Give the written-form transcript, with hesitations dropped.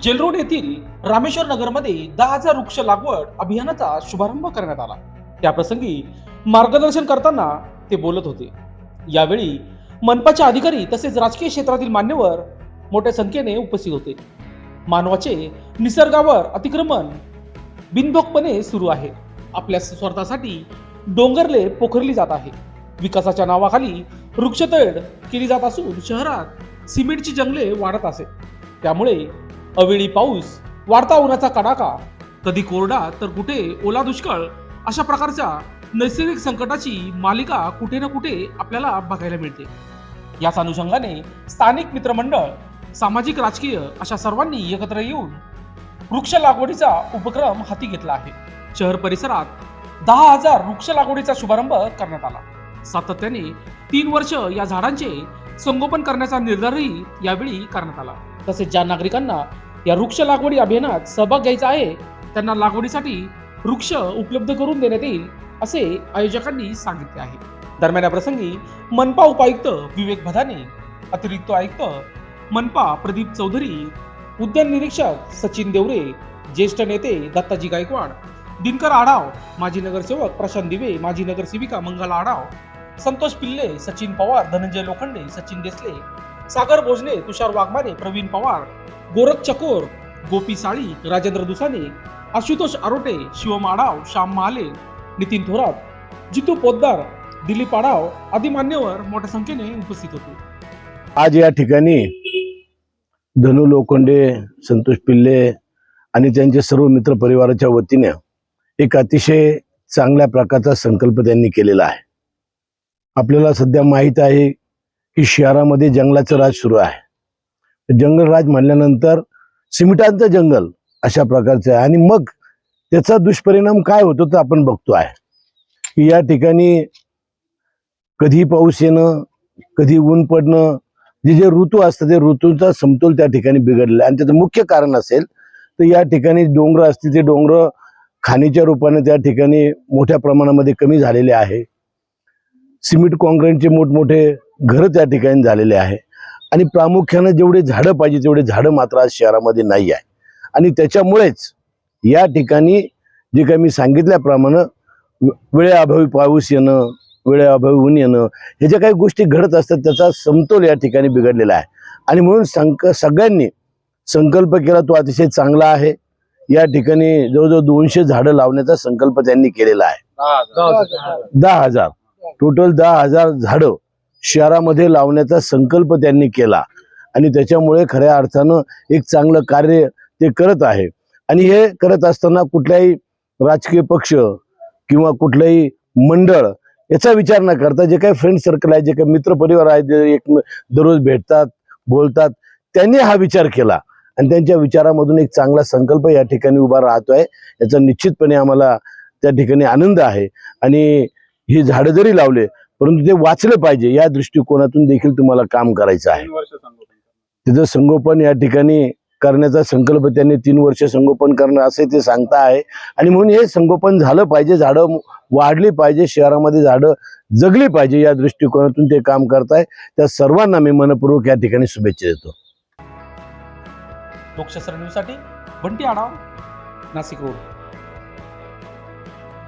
Jail Road येथील रामेश्वर नगरमध्ये 10,000 वृक्ष लागवड अभियानाचा शुभारंभ करण्यात आला। त्याप्रसंगी मार्गदर्शन करताना ते बोलत होते। यावेळी मनपाचे अधिकारी तसेच राजकीय क्षेत्रातील मान्यवर मोठ्या संख्येने उपस्थित होते। मानवाचे निसर्गावर अतिक्रमण बिनधोकपणे सुरू आहे। आपल्या स्वार्थासाठी डोंगरले पोखरली जात आहे। विकासाच्या नावाखाली वृक्षतोड केली जात असून शहरात सिमेंटची जंगले वाढत असे। त्यामुळे अवेळी पाऊस, वाढता उन्हाचा कडाका, कधी कोरडा तर कुठे ओला दुष्काळ अशा प्रकारच्या नैसर्गिक संकटाची मालिका कुठे ना कुठे आपल्याला बघायला मिळते। याच अनुषंगाने स्थानिक मित्रमंडळ, सामाजिक, राजकीय अशा सर्वांनी एकत्र येऊन वृक्ष लागवडीचा उपक्रम हाती घेतला आहे। शहर परिसरात 10,000 वृक्ष लागवडीचा शुभारंभ करण्यात आला। सातत्याने 3 वर्ष या झाडांचे संगोपन करण्याचा निर्धारही यावेळी करण्यात आला। तसेच ज्या नागरिकांना या वृक्ष लागवडी अभियानात सहभाग घ्यायचा आहे त्यांना लागवडीसाठी वृक्ष उपलब्ध करून देण्यात येईल असे आयोजकांनी सांगितले आहे। दरम्यान या प्रसंगी मनपा उपायुक्त विवेक भदाने, अतिरिक्त आयुक्त मनपा प्रदीप चौधरी, उद्यान निरीक्षक सचिन देवरे, ज्येष्ठ नेते दत्ताजी गायकवाड, दिनकर आढाव, माजी नगरसेवक प्रशांत दिवे, माजी नगरसेविका मंगला आढाव, संतोष पिल्ले, सचिन पवार, धनंजय लोखंडे, सचिन देसले, सागर भोजने, तुषार वाघमारे, प्रवीण पवार, गोरख चकोर, गोपी साळी, राजेंद्र दुसाने, आशुतोष आरोटे, शिवम आढाव, श्याम महाले, नितीन थोरात, जितू पोद्दार, दिलीप आढाव आदी मान्यवर मोठ्या संख्येने उपस्थित होते। आज या ठिकाणी धनु लोखंडे, संतोष पिल्ले आणि त्यांचे सर्व मित्र परिवाराच्या वतीने एक अतिशय चांगल्या प्रकारचा संकल्प त्यांनी केलेला आहे। आपल्याला सध्या माहित आहे की शहरामध्ये जंगलाचं राज सुरू आहे। जंगल राज म्हणल्यानंतर सिमेंटाचं जंगल अशा प्रकारचं आहे आणि मग त्याचा दुष्परिणाम काय होतो तर आपण बघतो आहे की या ठिकाणी कधी पाऊस येणं, कधी ऊन पडणं, जे ऋतू असतात ते ऋतूचा समतोल त्या ठिकाणी बिघडलेला आहे। आणि त्याचं मुख्य कारण असेल तर या ठिकाणी डोंगर असतील ते डोंगर खाणीच्या रूपाने त्या ठिकाणी मोठ्या प्रमाणामध्ये कमी झालेले आहे। सिमेंट कॉन्क्रीटचे मोठमोठे घर त्या ठिकाणी झालेले आहे आणि प्रामुख्याने जेवढे झाडं पाहिजे तेवढे झाडं मात्र आज शहरामध्ये नाही आहे। आणि त्याच्यामुळेच या ठिकाणी जे काही मी सांगितल्याप्रमाणे वेळेअभावी पाऊस येणं, वेळेअभावी ऊन येणं, हे ज्या काही गोष्टी घडत असतात त्याचा समतोल या ठिकाणी बिघडलेला आहे। आणि म्हणून सगळ्यांनी संकल्प केला तो अतिशय चांगला आहे। या ठिकाणी जवळजवळ 200 झाडं लावण्याचा संकल्प त्यांनी केलेला आहे। 10,000 टोटल 10,000 झाडं शहरामध्ये लावण्याचा संकल्प त्यांनी केला आणि त्याच्यामुळे खऱ्या अर्थानं एक चांगलं कार्य ते करत आहे। आणि हे करत असताना कुठल्याही राजकीय पक्ष किंवा कुठलंही मंडळ याचा विचार न करता जे काही फ्रेंड सर्कल आहे, जे काही मित्र परिवार आहे, जे एक दररोज भेटतात, बोलतात, त्यांनी हा विचार केला आणि त्यांच्या विचारामधून एक चांगला संकल्प या ठिकाणी उभा राहतोय। याचा निश्चितपणे आम्हाला त्या ठिकाणी आनंद आहे। आणि ही झाडं जरी लावले परंतु ते वाचलं पाहिजे या दृष्टिकोनातून देखील तुम्हाला काम करायचं आहे। त्याचं संगोपन या ठिकाणी करण्याचा संकल्प त्यांनी 3 वर्ष संगोपन करणं असे ते सांगता आहे। आणि म्हणून हे संगोपन झालं पाहिजे, झाडं वाढली पाहिजे, शहरामध्ये झाडं जगली पाहिजे या दृष्टिकोनातून ते काम करताय। त्या सर्वांना मी मनपूर्वक या ठिकाणी शुभेच्छा देतो। लोकशास्त्र न्यूजसाठी बंटी आढाव, नाशिक रोड।